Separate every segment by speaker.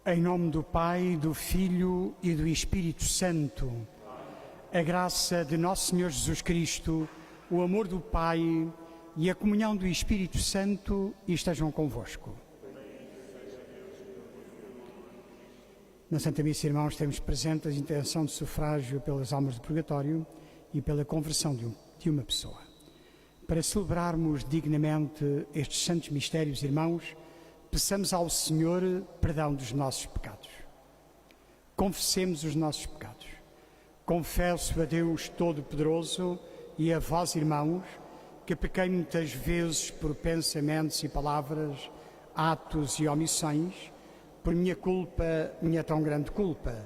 Speaker 1: Em nome do Pai, do Filho e do Espírito Santo, a graça de Nosso Senhor Jesus Cristo, o amor do Pai e a comunhão do Espírito Santo estejam convosco. Na Santa Missa, irmãos, temos presente a intenção de sufrágio pelas almas do purgatório e pela conversão de uma pessoa. Para celebrarmos dignamente estes santos mistérios, irmãos, peçamos ao Senhor perdão dos nossos pecados. Confessemos os nossos pecados. Confesso a Deus Todo-Poderoso e a vós, irmãos, que pequei muitas vezes por pensamentos e palavras, atos e omissões, por minha culpa, minha tão grande culpa,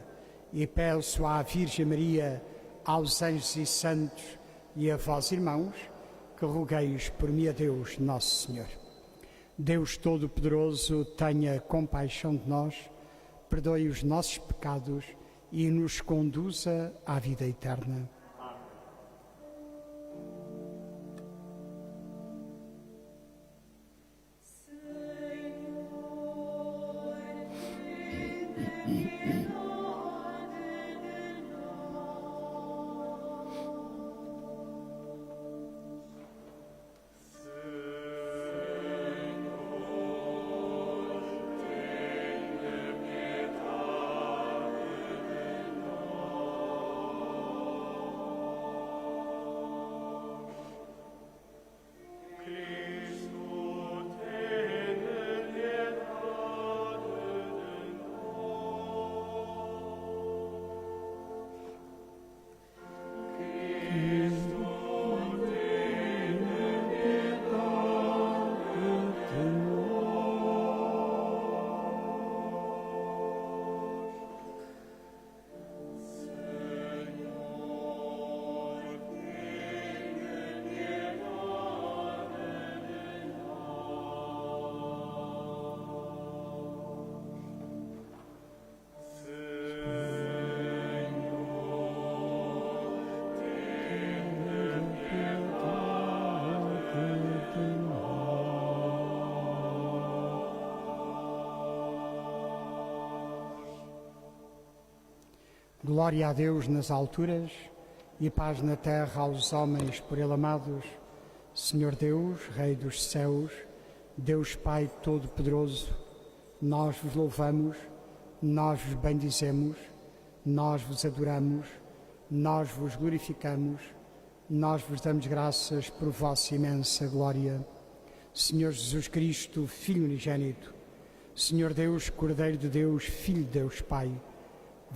Speaker 1: e peço à Virgem Maria, aos anjos e santos e a vós, irmãos, que rogueis por mim a Deus Nosso Senhor. Deus Todo-Poderoso, tenha compaixão de nós, perdoe os nossos pecados e nos conduza à vida eterna. Glória a Deus nas alturas e paz na terra aos homens por Ele amados. Senhor Deus, Rei dos céus, Deus Pai Todo-Poderoso, nós vos louvamos, nós vos bendizemos, nós vos adoramos, nós vos glorificamos, nós vos damos graças por vossa imensa glória. Senhor Jesus Cristo, Filho unigênito, Senhor Deus, Cordeiro de Deus, Filho de Deus Pai,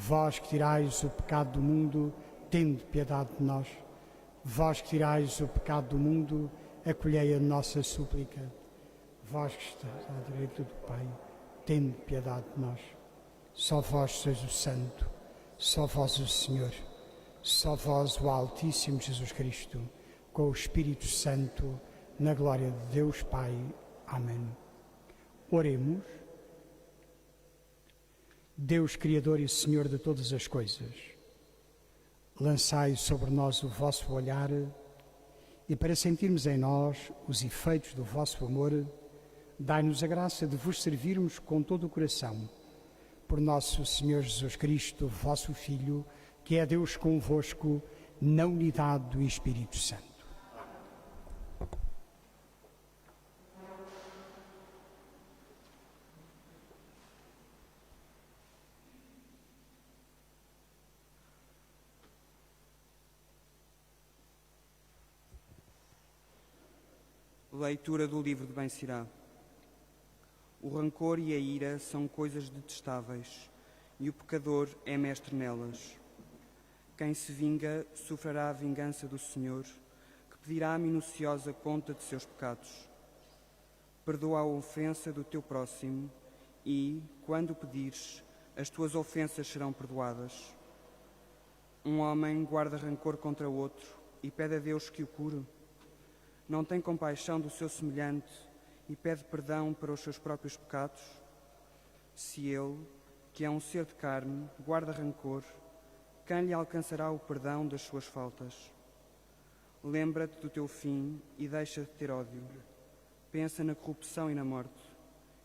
Speaker 1: vós que tirais o pecado do mundo, tende piedade de nós. Vós que tirais o pecado do mundo, acolhei a nossa súplica. Vós que estáis à direita do Pai, tende piedade de nós. Só vós sois o Santo, só vós o Senhor, só vós o Altíssimo Jesus Cristo, com o Espírito Santo, na glória de Deus Pai. Amém. Oremos. Deus Criador e Senhor de todas as coisas, lançai sobre nós o vosso olhar e para sentirmos em nós os efeitos do vosso amor, dai-nos a graça de vos servirmos com todo o coração. Por nosso Senhor Jesus Cristo, vosso Filho, que é Deus convosco, na unidade do Espírito Santo.
Speaker 2: Leitura do livro de Ben-Sirá. O rancor e a ira são coisas detestáveis, e o pecador é mestre nelas. Quem se vinga sofrerá a vingança do Senhor, que pedirá a minuciosa conta de seus pecados. Perdoa a ofensa do teu próximo e, quando pedires, as tuas ofensas serão perdoadas. Um homem guarda rancor contra outro e pede a Deus que o cure. Não tem compaixão do seu semelhante e pede perdão para os seus próprios pecados? Se ele, que é um ser de carne, guarda rancor, quem lhe alcançará o perdão das suas faltas? Lembra-te do teu fim e deixa de ter ódio. Pensa na corrupção e na morte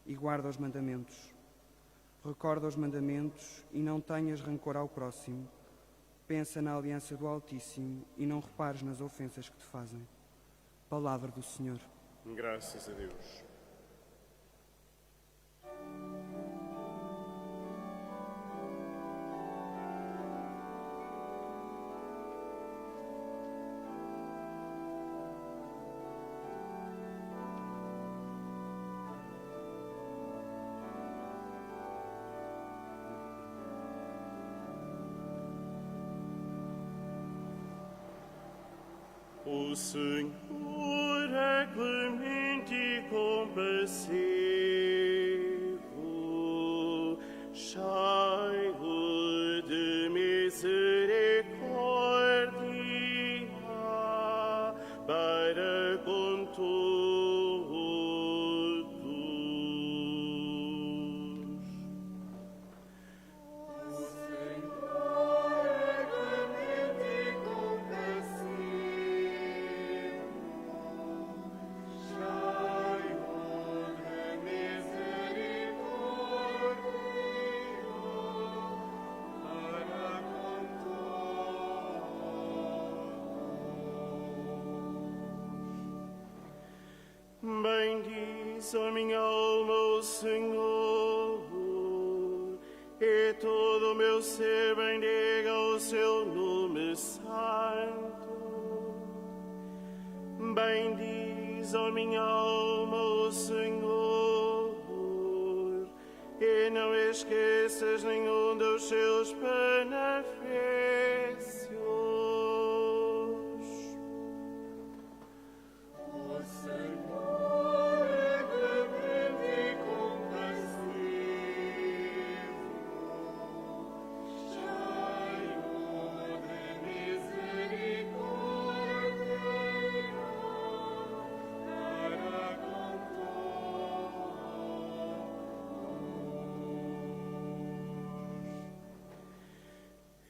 Speaker 2: e guarda os mandamentos. Recorda os mandamentos e não tenhas rancor ao próximo. Pensa na aliança do Altíssimo e não repares nas ofensas que te fazem. Palavra do Senhor.
Speaker 3: Graças a Deus. O Senhor é clemente e compassivo, cheio de misericórdia para com todos. Bendiz a minha alma o Senhor, e todo o meu ser bendiga o seu nome santo. Bendiz a minha alma o Senhor, e não esqueças nenhum dos seus benefícios.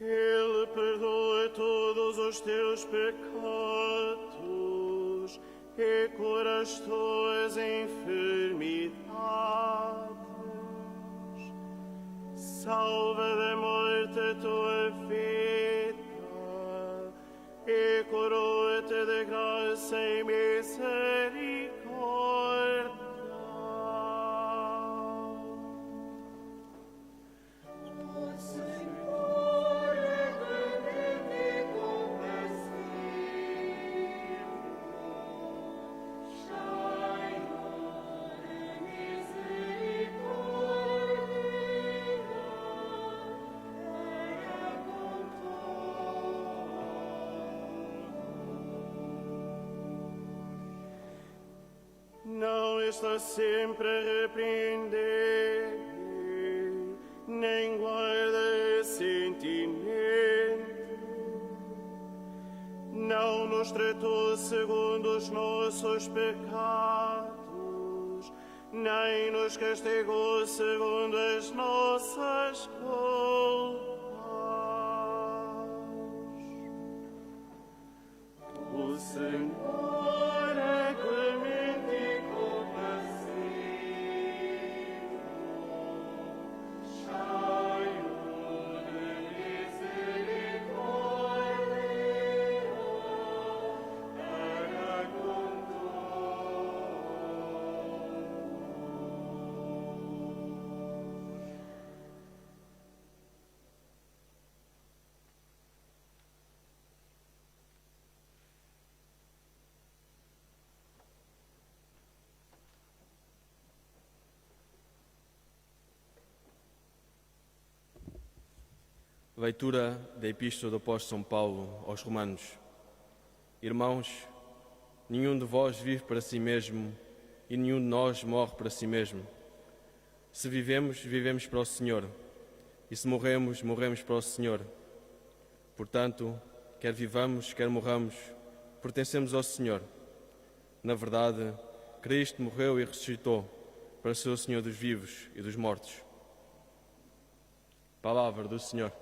Speaker 3: Ele perdoa todos os teus pecados e cura as tuas enfermidades. Salva da morte a tua vida e coroa-te de graça e misericórdia. Não está sempre a repreender, nem guarda sentimento. Não nos tratou segundo os nossos pecados, nem nos castigou segundo as nossas culpas. O Senhor é clemente e compassivo, cheio de misericórdia para com
Speaker 4: Leitura da Epístola do Apóstolo São Paulo aos Romanos. Irmãos, nenhum de vós vive para si mesmo e nenhum de nós morre para si mesmo. Se vivemos, vivemos para o Senhor, e se morremos, morremos para o Senhor. Portanto, quer vivamos, quer morramos, pertencemos ao Senhor. Na verdade, Cristo morreu e ressuscitou para ser o Senhor dos vivos e dos mortos. Palavra do Senhor.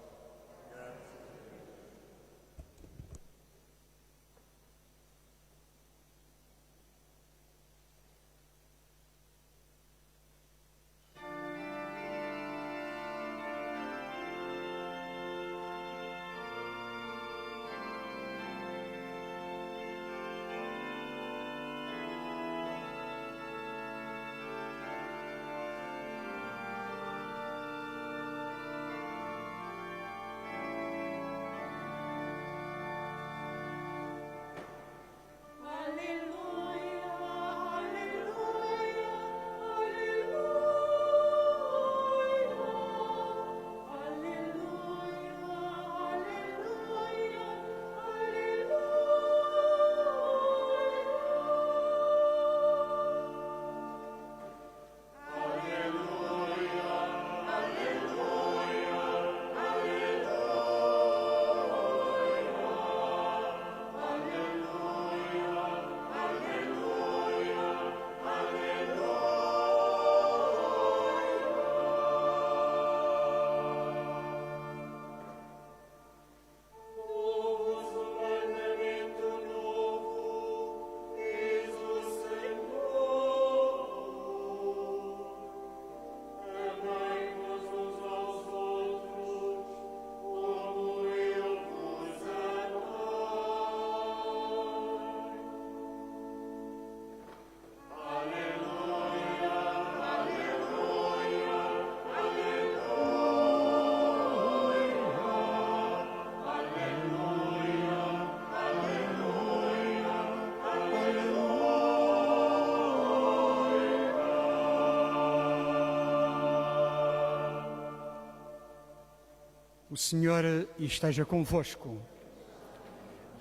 Speaker 1: O Senhor esteja convosco.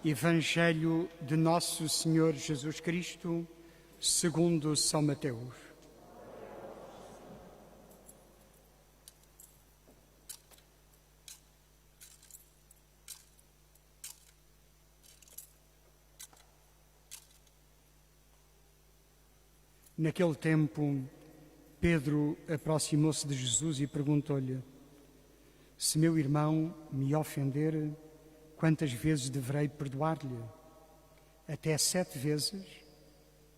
Speaker 1: Evangelho de Nosso Senhor Jesus Cristo, segundo São Mateus. Naquele tempo, Pedro aproximou-se de Jesus e perguntou-lhe: se meu irmão me ofender, quantas vezes deverei perdoar-lhe? Até 7 vezes?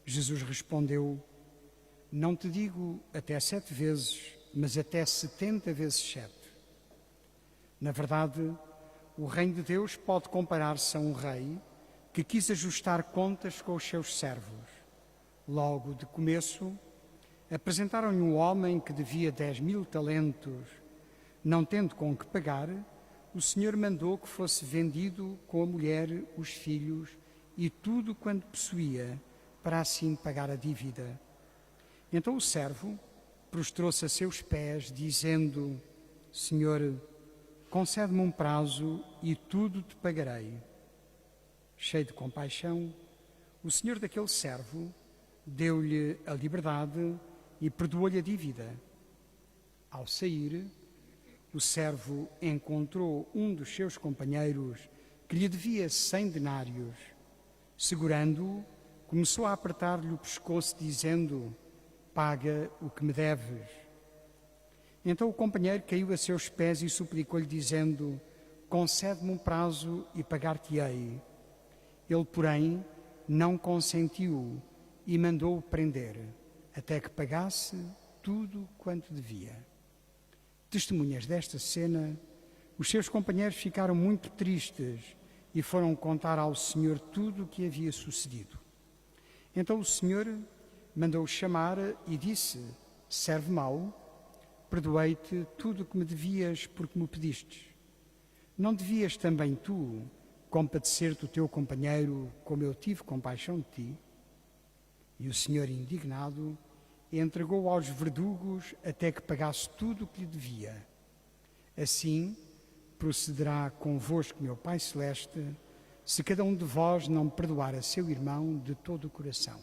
Speaker 1: Jesus respondeu: não te digo até 7 vezes, mas até 70 vezes 7. Na verdade, o reino de Deus pode comparar-se a um rei que quis ajustar contas com os seus servos. Logo de começo, apresentaram-lhe um homem que devia 10.000 talentos. Não tendo com que pagar, o Senhor mandou que fosse vendido com a mulher, os filhos e tudo quanto possuía, para assim pagar a dívida. Então o servo prostrou-se a seus pés, dizendo: Senhor, concede-me um prazo e tudo te pagarei. Cheio de compaixão, o senhor daquele servo deu-lhe a liberdade e perdoou-lhe a dívida. Ao sair, o servo encontrou um dos seus companheiros que lhe devia 100 denários. Segurando-o, começou a apertar-lhe o pescoço, dizendo: paga o que me deves. Então o companheiro caiu a seus pés e suplicou-lhe, dizendo: concede-me um prazo e pagar-te-ei. Ele, porém, não consentiu e mandou-o prender, até que pagasse tudo quanto devia. Testemunhas desta cena, os seus companheiros ficaram muito tristes e foram contar ao Senhor tudo o que havia sucedido. Então o Senhor mandou-o chamar e disse: servo mau, perdoei-te tudo o que me devias porque me pedistes. Não devias também tu compadecer-te o teu companheiro como eu tive compaixão de ti? E o Senhor, indignado, entregou-o aos verdugos até que pagasse tudo o que lhe devia. Assim procederá convosco, meu Pai Celeste, se cada um de vós não perdoar a seu irmão de todo o coração.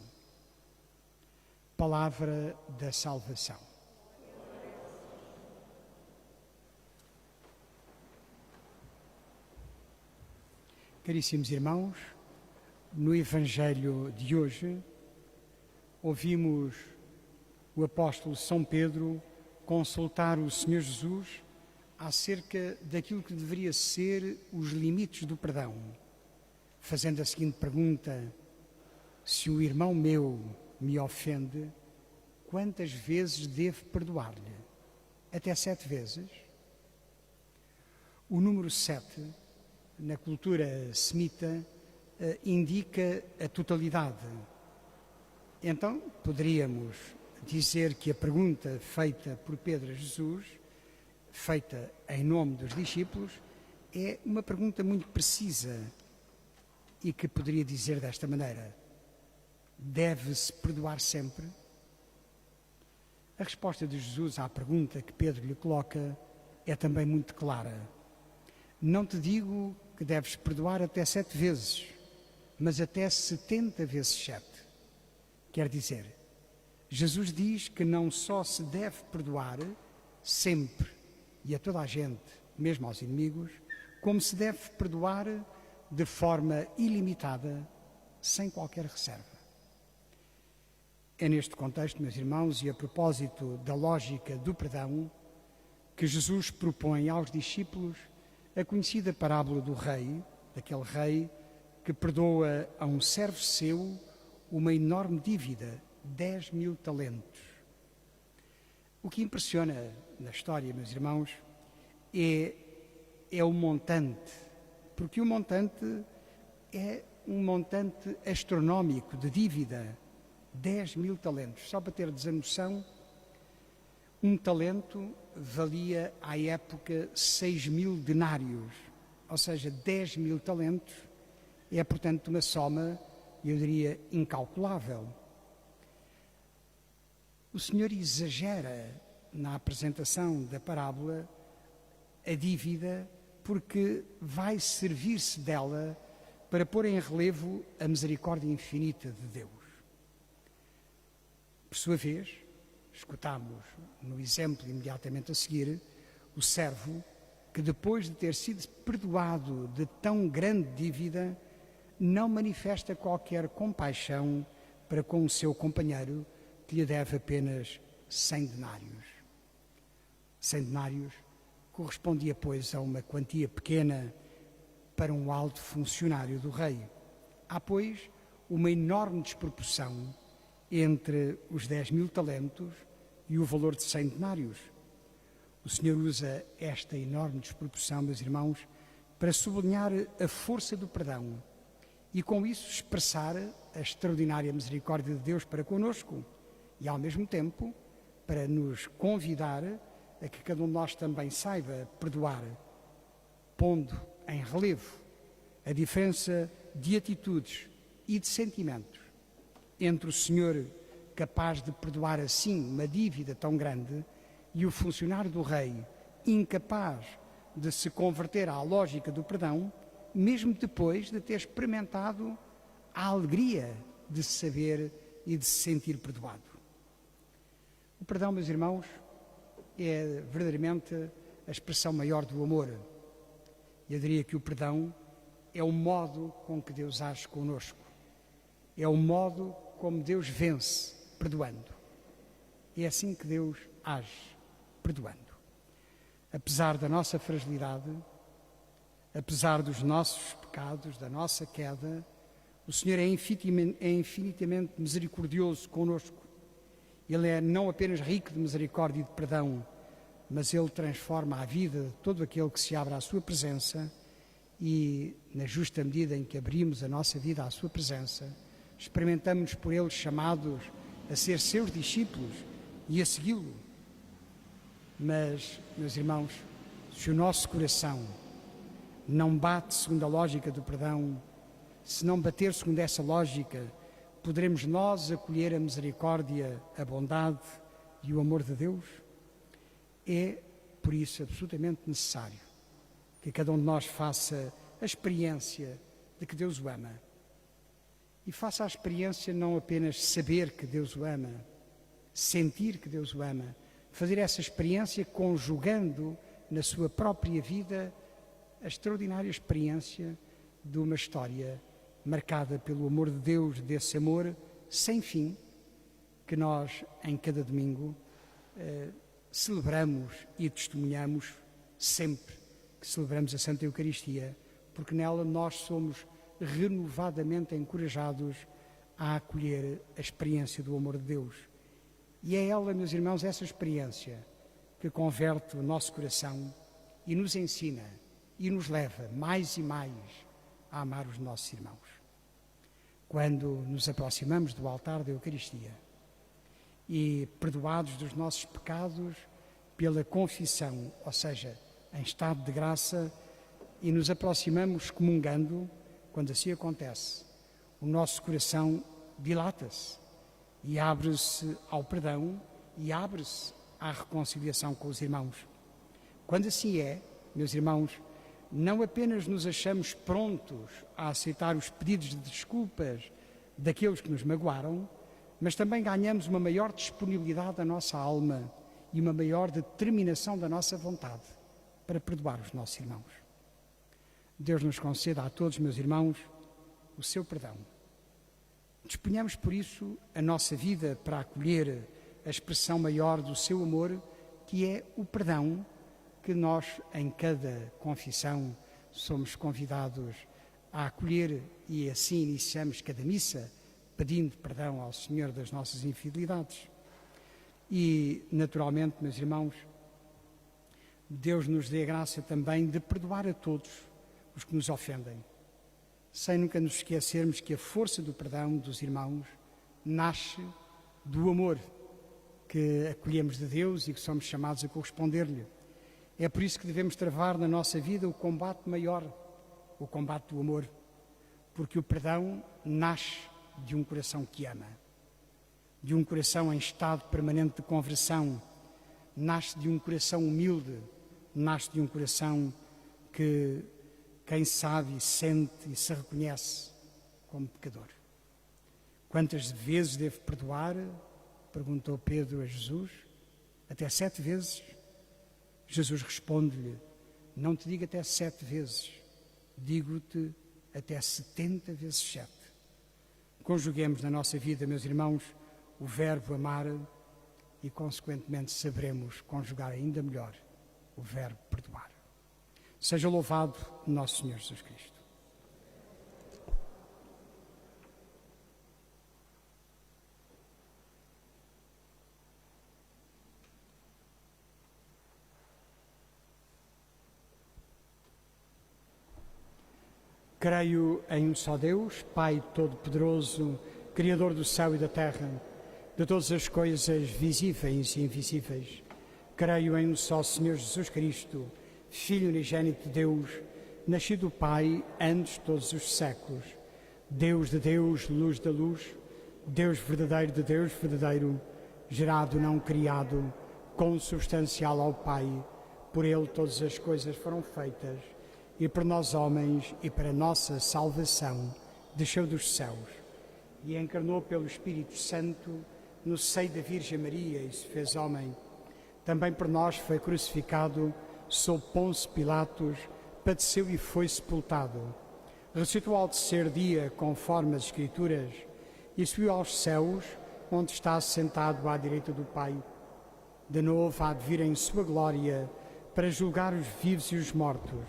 Speaker 1: Palavra da salvação. Caríssimos irmãos, no Evangelho de hoje, ouvimos o apóstolo São Pedro consultar o Senhor Jesus acerca daquilo que deveria ser os limites do perdão, fazendo a seguinte pergunta: se o irmão meu me ofende, quantas vezes devo perdoar-lhe? Até 7 vezes? O número 7, na cultura semita, indica a totalidade. Então, poderíamos dizer que a pergunta feita por Pedro a Jesus, feita em nome dos discípulos, é uma pergunta muito precisa e que poderia dizer desta maneira: deve-se perdoar sempre? A resposta de Jesus à pergunta que Pedro lhe coloca é também muito clara. Não te digo que deves perdoar até 7 vezes, mas até 70 vezes 7. Quer dizer, Jesus diz que não só se deve perdoar sempre e a toda a gente, mesmo aos inimigos, como se deve perdoar de forma ilimitada, sem qualquer reserva. É neste contexto, meus irmãos, e a propósito da lógica do perdão, que Jesus propõe aos discípulos a conhecida parábola do rei, daquele rei que perdoa a um servo seu uma enorme dívida, 10.000 talentos. O que impressiona na história, meus irmãos, é o montante, porque o montante é um montante astronómico de dívida, 10.000 talentos. Só para terdes a noção, um talento valia à época 6.000 denários, ou seja, 10.000 talentos é, portanto, uma soma, eu diria, incalculável. O Senhor exagera na apresentação da parábola a dívida porque vai servir-se dela para pôr em relevo a misericórdia infinita de Deus. Por sua vez, escutamos no exemplo imediatamente a seguir o servo que, depois de ter sido perdoado de tão grande dívida, não manifesta qualquer compaixão para com o seu companheiro que lhe deve apenas 100 denários. 100 denários correspondia, pois, a uma quantia pequena para um alto funcionário do rei. Há, pois, uma enorme desproporção entre os 10.000 talentos e o valor de 100 denários. O Senhor usa esta enorme desproporção, meus irmãos, para sublinhar a força do perdão e, com isso, expressar a extraordinária misericórdia de Deus para conosco e, ao mesmo tempo, para nos convidar a que cada um de nós também saiba perdoar, pondo em relevo a diferença de atitudes e de sentimentos entre o Senhor, capaz de perdoar assim uma dívida tão grande, e o funcionário do rei, incapaz de se converter à lógica do perdão, mesmo depois de ter experimentado a alegria de se saber e de se sentir perdoado. O perdão, meus irmãos, é verdadeiramente a expressão maior do amor. Eu diria que o perdão é o modo com que Deus age conosco. É o modo como Deus vence, perdoando. É assim que Deus age, perdoando. Apesar da nossa fragilidade, apesar dos nossos pecados, da nossa queda, o Senhor é infinitamente misericordioso conosco. Ele é não apenas rico de misericórdia e de perdão, mas Ele transforma a vida de todo aquele que se abre à sua presença e, na justa medida em que abrimos a nossa vida à sua presença, experimentamos por Ele chamados a ser seus discípulos e a segui-lo. Mas, meus irmãos, se o nosso coração não bate segundo a lógica do perdão, se não bater segundo essa lógica, poderemos nós acolher a misericórdia, a bondade e o amor de Deus? É, por isso, absolutamente necessário que cada um de nós faça a experiência de que Deus o ama. E faça a experiência não apenas saber que Deus o ama, sentir que Deus o ama, fazer essa experiência conjugando na sua própria vida a extraordinária experiência de uma história marcada pelo amor de Deus, desse amor sem fim, que nós, em cada domingo, celebramos e testemunhamos sempre que celebramos a Santa Eucaristia, porque nela nós somos renovadamente encorajados a acolher a experiência do amor de Deus. E é ela, meus irmãos, essa experiência que converte o nosso coração e nos ensina e nos leva mais e mais a amar os nossos irmãos. Quando nos aproximamos do altar da Eucaristia e perdoados dos nossos pecados pela confissão, ou seja, em estado de graça, e nos aproximamos comungando, quando assim acontece, o nosso coração dilata-se e abre-se ao perdão e abre-se à reconciliação com os irmãos. Quando assim é, meus irmãos, não apenas nos achamos prontos a aceitar os pedidos de desculpas daqueles que nos magoaram, mas também ganhamos uma maior disponibilidade da nossa alma e uma maior determinação da nossa vontade para perdoar os nossos irmãos. Deus nos conceda a todos, meus irmãos, o seu perdão. Disponhamos, por isso, a nossa vida para acolher a expressão maior do seu amor, que é o perdão, que nós, em cada confissão, somos convidados a acolher, e assim iniciamos cada missa, pedindo perdão ao Senhor das nossas infidelidades. E, naturalmente, meus irmãos, Deus nos dê a graça também de perdoar a todos os que nos ofendem, sem nunca nos esquecermos que a força do perdão dos irmãos nasce do amor que acolhemos de Deus e que somos chamados a corresponder-lhe. É por isso que devemos travar na nossa vida o combate maior, o combate do amor, porque o perdão nasce de um coração que ama, de um coração em estado permanente de conversão, nasce de um coração humilde, nasce de um coração que quem sabe, sente e se reconhece como pecador. Quantas vezes devo perdoar? Perguntou Pedro a Jesus. Até 7 vezes? Jesus responde-lhe: não te digo até 7 vezes, digo-te até 70 vezes 7. Conjuguemos na nossa vida, meus irmãos, o verbo amar e, consequentemente, saberemos conjugar ainda melhor o verbo perdoar. Seja louvado nosso Senhor Jesus Cristo. Creio em um só Deus, Pai Todo-Poderoso, Criador do céu e da terra, de todas as coisas visíveis e invisíveis. Creio em um só Senhor Jesus Cristo, Filho unigênito de Deus, nascido do Pai antes de todos os séculos. Deus de Deus, luz da luz, Deus verdadeiro de Deus verdadeiro, gerado, não criado, consubstancial ao Pai. Por Ele todas as coisas foram feitas, e por nós homens e para nossa salvação desceu dos céus e encarnou pelo Espírito Santo no seio da Virgem Maria e se fez homem. Também por nós foi crucificado sob Pôncio Pilatos, padeceu e foi sepultado. Ressuscitou ao terceiro dia, conforme as Escrituras, e subiu aos céus, onde está sentado à direita do Pai. De novo há de vir em sua glória para julgar os vivos e os mortos,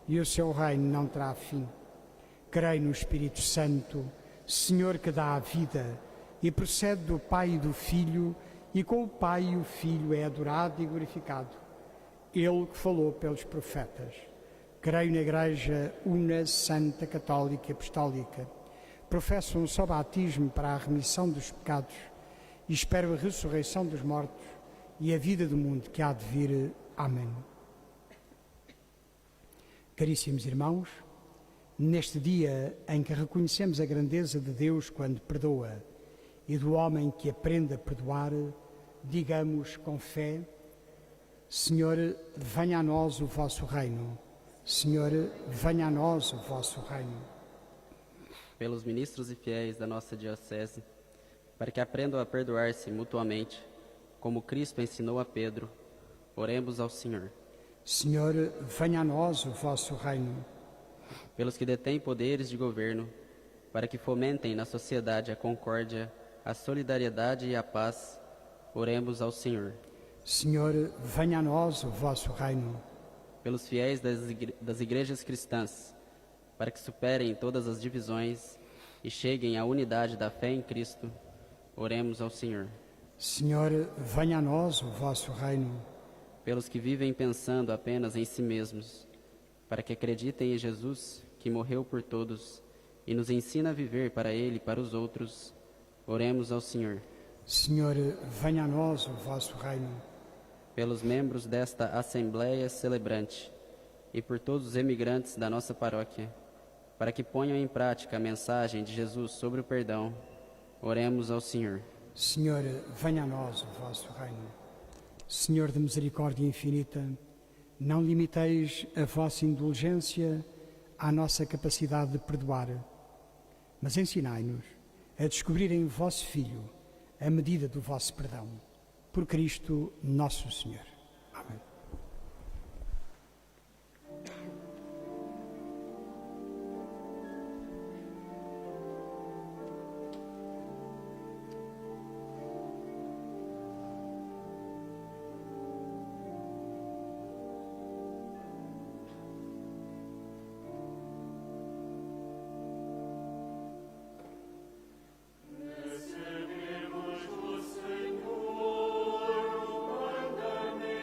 Speaker 1: e o seu reino não terá fim. Creio no Espírito Santo, Senhor que dá a vida, e procede do Pai e do Filho, e com o Pai e o Filho é adorado e glorificado. Ele que falou pelos profetas. Creio na Igreja una, santa, católica e apostólica. Professo um só batismo para a remissão dos pecados e espero a ressurreição dos mortos e a vida do mundo que há de vir. Amém. Caríssimos irmãos, neste dia em que reconhecemos a grandeza de Deus quando perdoa e do homem que aprende a perdoar, digamos com fé: Senhor, venha a nós o vosso reino. Senhor, venha a nós o vosso reino.
Speaker 5: Pelos ministros e fiéis da nossa diocese, para que aprendam a perdoar-se mutuamente, como Cristo ensinou a Pedro, oremos ao Senhor.
Speaker 1: Senhor, venha a nós o vosso reino.
Speaker 5: Pelos que detêm poderes de governo, para que fomentem na sociedade a concórdia, a solidariedade e a paz, oremos ao Senhor.
Speaker 1: Senhor, venha a nós o vosso reino.
Speaker 5: Pelos fiéis das igrejas cristãs, para que superem todas as divisões e cheguem à unidade da fé em Cristo, oremos ao Senhor.
Speaker 1: Senhor, venha a nós o vosso reino.
Speaker 5: Pelos que vivem pensando apenas em si mesmos, para que acreditem em Jesus, que morreu por todos, e nos ensina a viver para Ele e para os outros, oremos ao Senhor.
Speaker 1: Senhor, venha a nós o vosso reino.
Speaker 5: Pelos membros desta Assembleia Celebrante, e por todos os emigrantes da nossa paróquia, para que ponham em prática a mensagem de Jesus sobre o perdão, oremos ao Senhor.
Speaker 1: Senhor, venha a nós o vosso reino. Senhor de misericórdia infinita, não limiteis a vossa indulgência à nossa capacidade de perdoar, mas ensinai-nos a descobrir em vosso Filho a medida do vosso perdão. Por Cristo nosso Senhor. Amém.
Speaker 3: Recebemos do Senhor o mandamento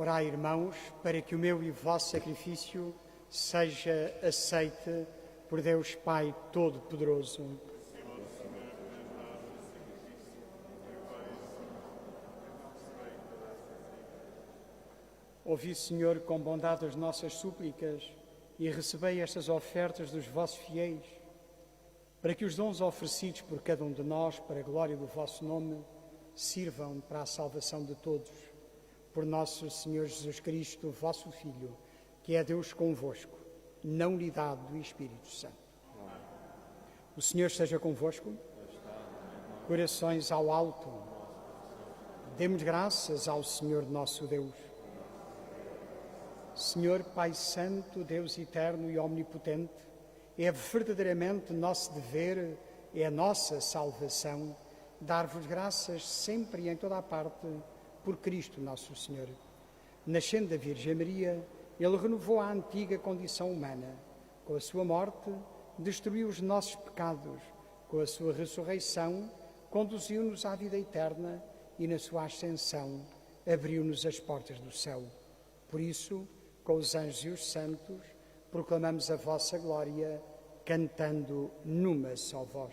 Speaker 1: Orai, irmãos, para que o meu e o vosso sacrifício seja aceite por Deus Pai Todo-Poderoso. Ouvi, Senhor, com bondade as nossas súplicas e recebei estas ofertas dos vossos fiéis, para que os dons oferecidos por cada um de nós, para a glória do vosso nome, sirvam para a salvação de todos. Por nosso Senhor Jesus Cristo, vosso Filho, que é Deus convosco, na unidade do Espírito Santo. O Senhor esteja convosco. Corações ao alto. Demos graças ao Senhor nosso Deus. Senhor Pai Santo, Deus eterno e omnipotente, é verdadeiramente nosso dever, é a nossa salvação, dar-vos graças sempre e em toda a parte por Cristo nosso Senhor. Nascendo da Virgem Maria, Ele renovou a antiga condição humana. Com a sua morte, destruiu os nossos pecados. Com a sua ressurreição, conduziu-nos à vida eterna e na sua ascensão, abriu-nos as portas do céu. Por isso, com os anjos e os santos, proclamamos a vossa glória, cantando numa só voz.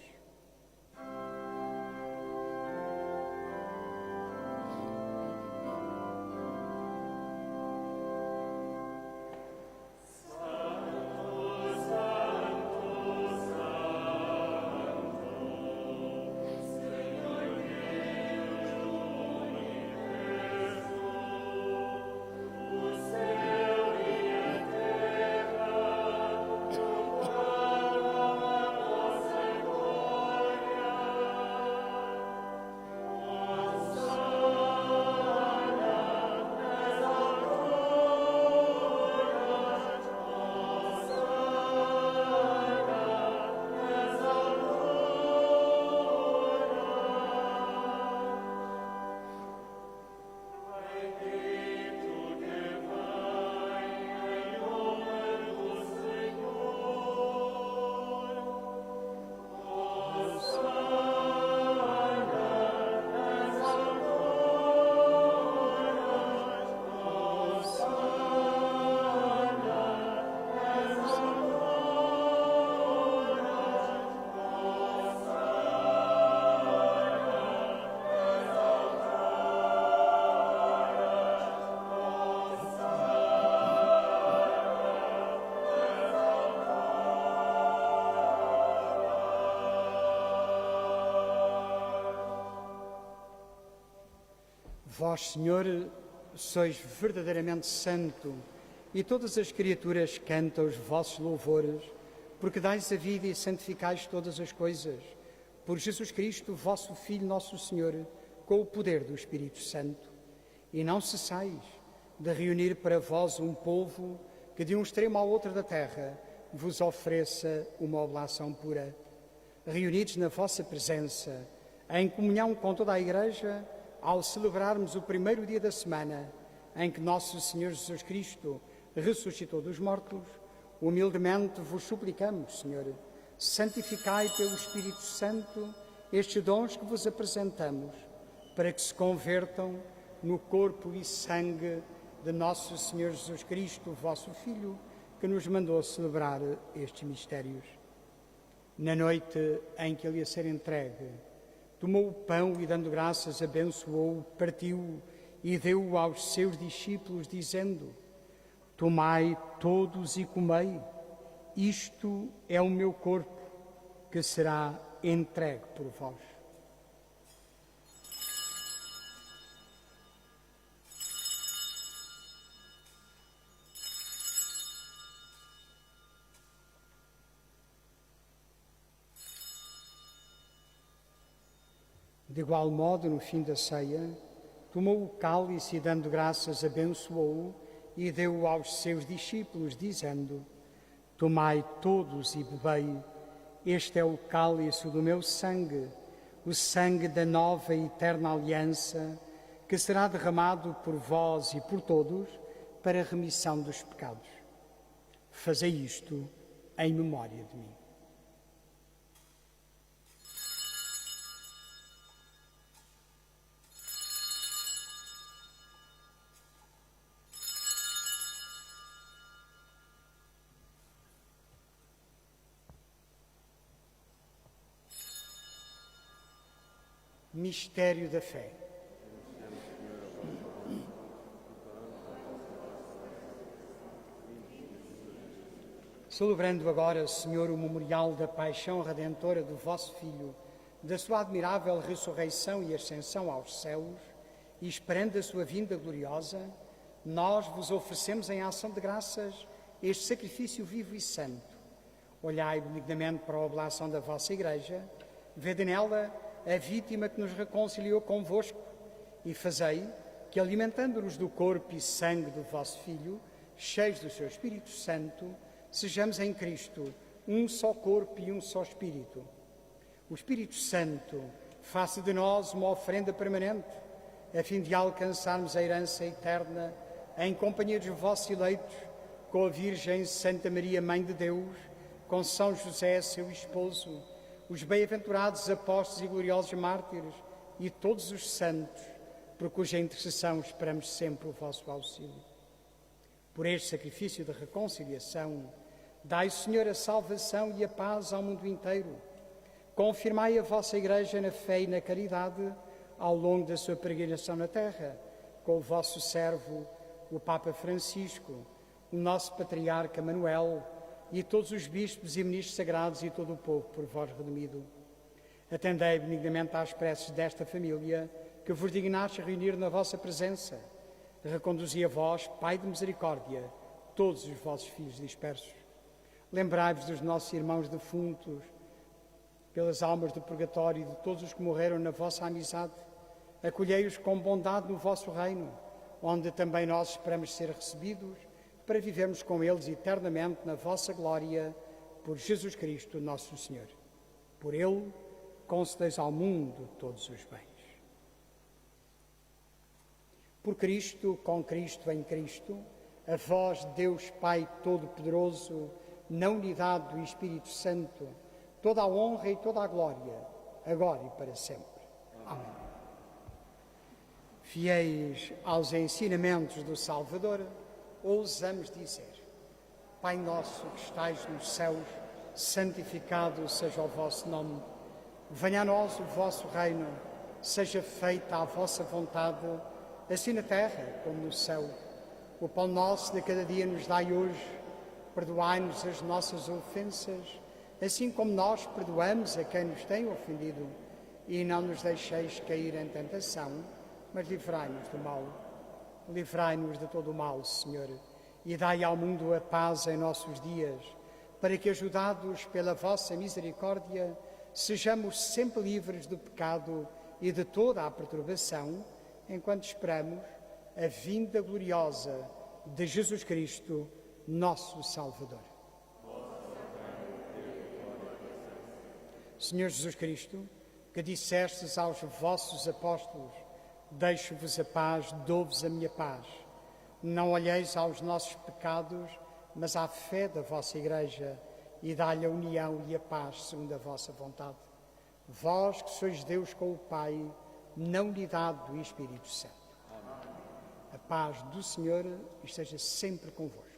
Speaker 1: Vós, Senhor, sois verdadeiramente santo, e todas as criaturas cantam os vossos louvores, porque dais a vida e santificais todas as coisas, por Jesus Cristo, vosso Filho, nosso Senhor, com o poder do Espírito Santo. E não cessais de reunir para vós um povo que de um extremo ao outro da terra vos ofereça uma oblação pura. Reunidos na vossa presença, em comunhão com toda a Igreja, ao celebrarmos o primeiro dia da semana em que nosso Senhor Jesus Cristo ressuscitou dos mortos, humildemente vos suplicamos, Senhor, santificai pelo Espírito Santo estes dons que vos apresentamos, para que se convertam no corpo e sangue de nosso Senhor Jesus Cristo, vosso Filho, que nos mandou celebrar estes mistérios. Na noite em que ele ia ser entregue, tomou o pão e, dando graças, abençoou, partiu e deu-o aos seus discípulos, dizendo: tomai todos e comei, isto é o meu corpo, que será entregue por vós. De igual modo, no fim da ceia, tomou o cálice e, dando graças, abençoou-o e deu-o aos seus discípulos, dizendo: tomai todos e bebei, este é o cálice do meu sangue, o sangue da nova e eterna aliança, que será derramado por vós e por todos para a remissão dos pecados. Fazei isto em memória de mim. Mistério da fé. Celebrando agora, Senhor, o memorial da paixão redentora do vosso Filho, da sua admirável ressurreição e ascensão aos céus, e esperando a sua vinda gloriosa, nós vos oferecemos em ação de graças este sacrifício vivo e santo. Olhai benignamente para a oblação da vossa Igreja, vede nela a vítima que nos reconciliou convosco, e fazei que, alimentando-nos do corpo e sangue do vosso Filho, cheios do seu Espírito Santo, sejamos em Cristo um só corpo e um só Espírito. O Espírito Santo faça de nós uma oferenda permanente, a fim de alcançarmos a herança eterna em companhia dos vossos eleitos, com a Virgem Santa Maria, Mãe de Deus, com São José, seu esposo, os bem-aventurados apóstolos e gloriosos mártires e todos os santos, por cuja intercessão esperamos sempre o vosso auxílio. Por este sacrifício de reconciliação, dai, Senhor, a salvação e a paz ao mundo inteiro. Confirmai a vossa Igreja na fé e na caridade ao longo da sua peregrinação na terra, com o vosso servo, o Papa Francisco, o nosso Patriarca Manuel e todos os bispos e ministros sagrados e todo o povo por vós redimido. Atendei benignamente às preces desta família que vos dignaste reunir na vossa presença. Reconduzi a vós, Pai de misericórdia, todos os vossos filhos dispersos. Lembrai-vos dos nossos irmãos defuntos, pelas almas do purgatório e de todos os que morreram na vossa amizade. Acolhei-os com bondade no vosso reino, onde também nós esperamos ser recebidos, para vivermos com eles eternamente na vossa glória, por Jesus Cristo, nosso Senhor. Por Ele, concedeis ao mundo todos os bens. Por Cristo, com Cristo, em Cristo, a vós, Deus Pai Todo-Poderoso, na unidade do Espírito Santo, toda a honra e toda a glória, agora e para sempre. Amém. Fiéis aos ensinamentos do Salvador, ousamos dizer: Pai nosso que estais nos céus, santificado seja o vosso nome. Venha a nós o vosso reino, seja feita a vossa vontade, assim na terra como no céu. O pão nosso de cada dia nos dai hoje. Perdoai-nos as nossas ofensas, assim como nós perdoamos a quem nos tem ofendido. E não nos deixeis cair em tentação, mas livrai-nos do mal. Livrai-nos de todo o mal, Senhor, e dai ao mundo a paz em nossos dias, para que, ajudados pela vossa misericórdia, sejamos sempre livres do pecado e de toda a perturbação, enquanto esperamos a vinda gloriosa de Jesus Cristo, nosso Salvador. Senhor Jesus Cristo, que dissestes aos vossos apóstolos: deixo-vos a paz, dou-vos a minha paz. Não olheis aos nossos pecados, mas à fé da vossa Igreja, e dai-lhe a união e a paz segundo a vossa vontade. Vós que sois Deus com o Pai, na unidade do Espírito Santo. Amém. A paz do Senhor esteja sempre convosco.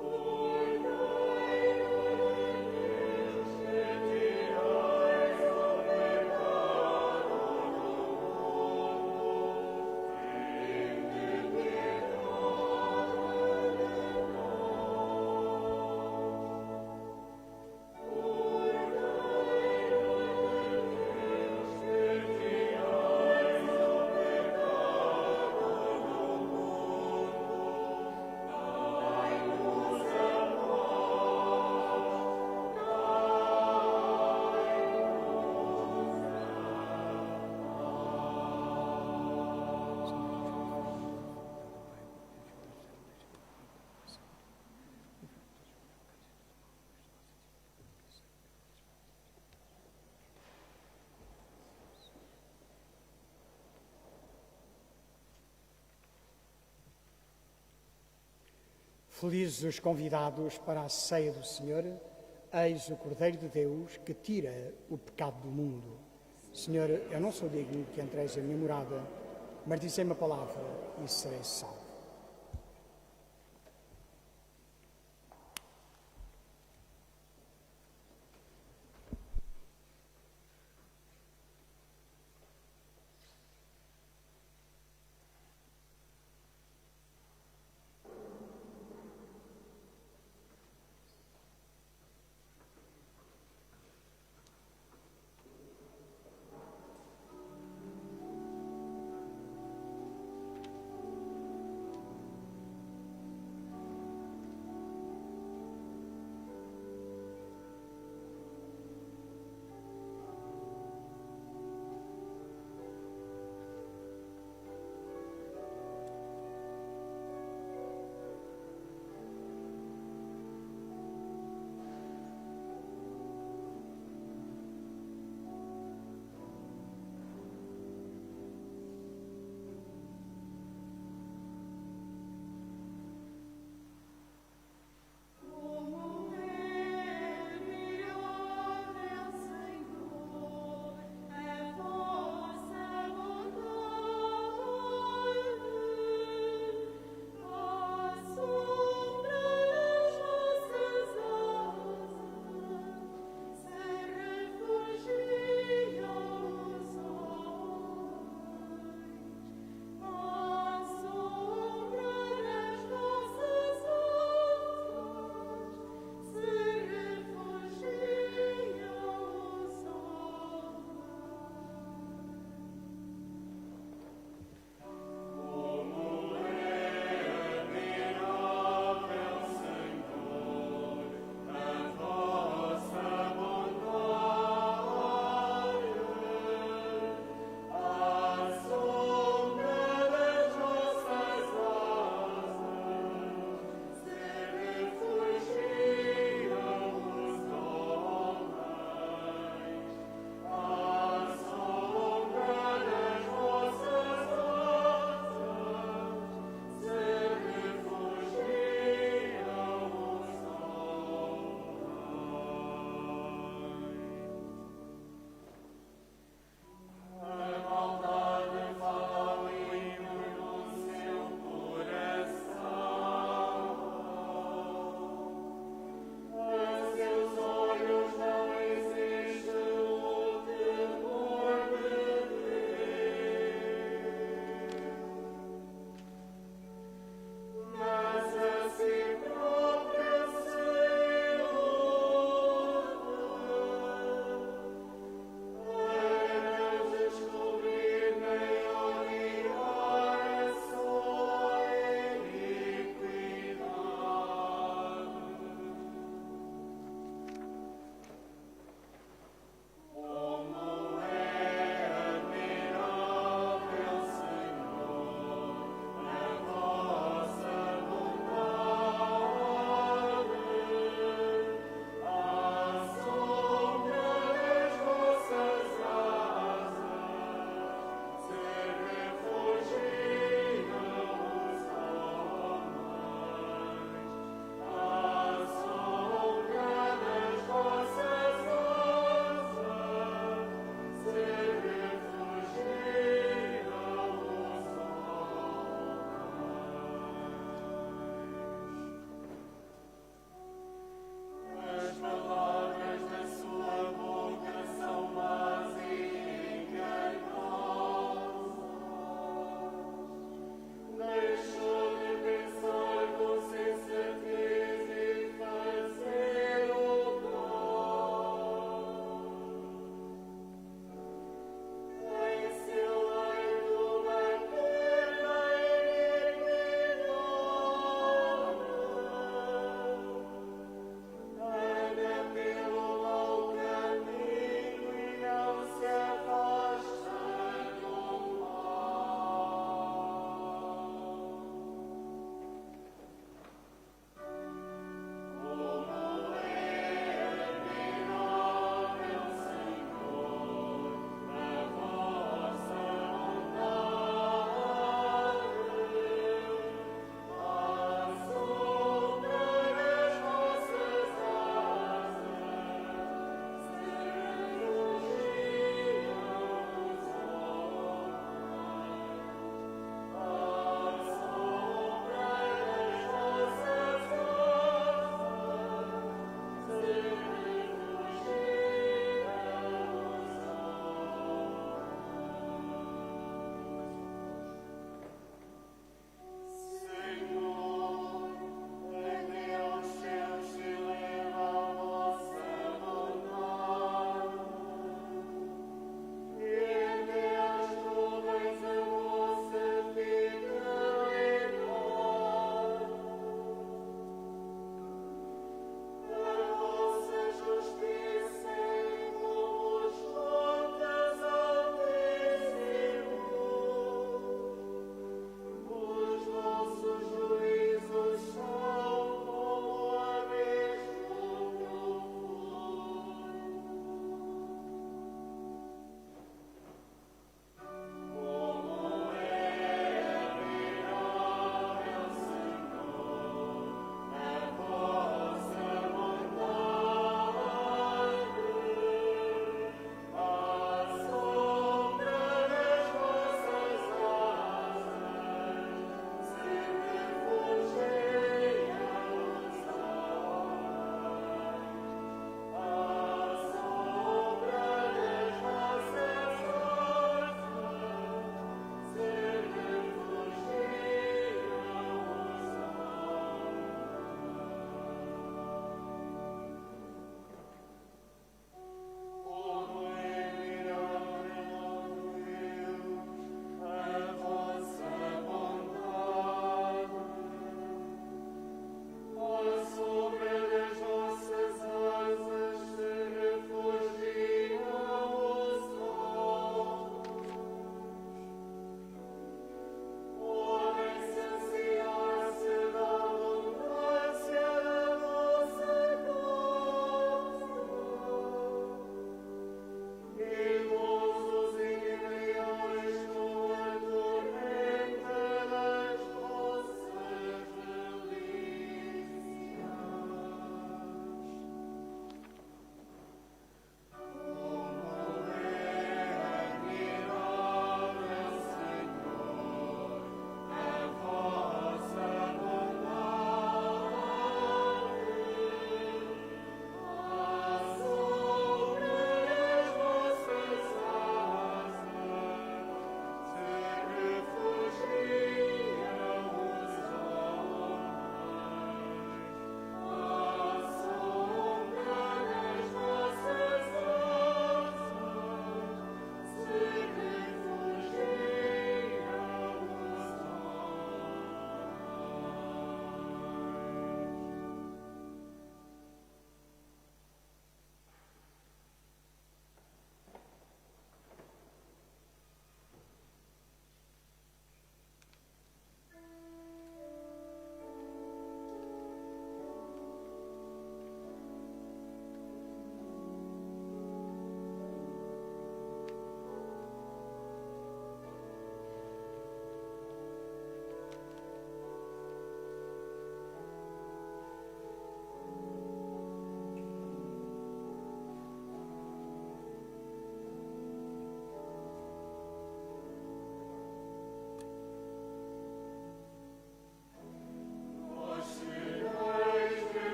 Speaker 3: Oh
Speaker 1: Felizes os convidados para a ceia do Senhor, eis o Cordeiro de Deus que tira o pecado do mundo. Senhor, eu não sou digno que entreis a minha morada, mas dizei-me a palavra e serei salvo.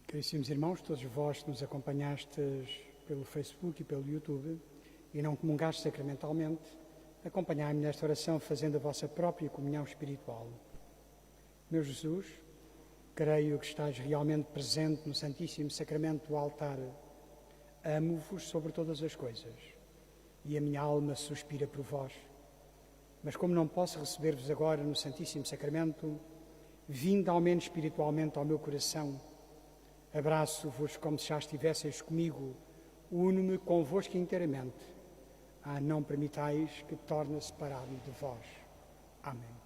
Speaker 1: Caríssimos irmãos, todos vós que nos acompanhastes pelo Facebook e pelo YouTube e não comungastes sacramentalmente, acompanhai-me nesta oração fazendo a vossa própria comunhão espiritual. Meu Jesus, creio que estás realmente presente no Santíssimo Sacramento do altar. Amo-vos sobre todas as coisas e a minha alma suspira por vós. Mas como não posso receber-vos agora no Santíssimo Sacramento, vinde ao menos espiritualmente ao meu coração. Abraço-vos como se já estivesseis comigo, uno-me convosco inteiramente. Não permitais que torne a separar-me de vós. Amém.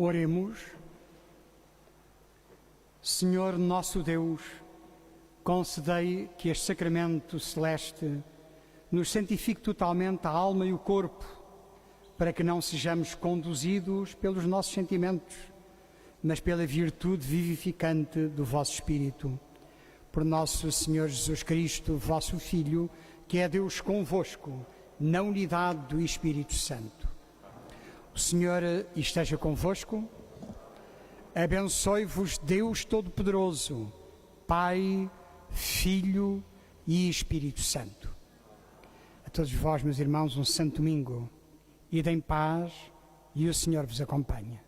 Speaker 1: Oremos. Senhor nosso Deus, concedei que este sacramento celeste nos santifique totalmente a alma e o corpo, para que não sejamos conduzidos pelos nossos sentimentos, mas pela virtude vivificante do vosso Espírito. Por nosso Senhor Jesus Cristo, vosso Filho, que é Deus convosco, na unidade do Espírito Santo. O Senhor esteja convosco. Abençoe-vos Deus Todo-Poderoso, Pai, Filho e Espírito Santo. A todos vós, meus irmãos, um santo domingo. Ide em paz e o Senhor vos acompanhe.